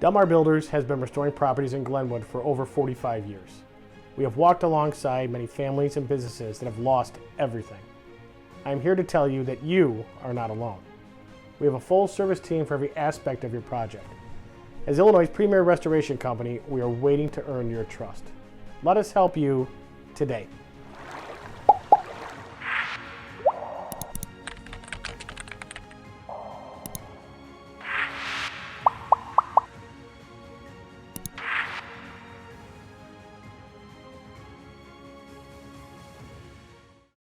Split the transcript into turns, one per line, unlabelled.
Delmar Builders has been restoring properties in Glenwood for over 45 years. We have walked alongside many families and businesses that have lost everything. I am here to tell you that you are not alone. We have a full service team for every aspect of your project. As Illinois' premier restoration company, we are waiting to earn your trust. Let us help you today.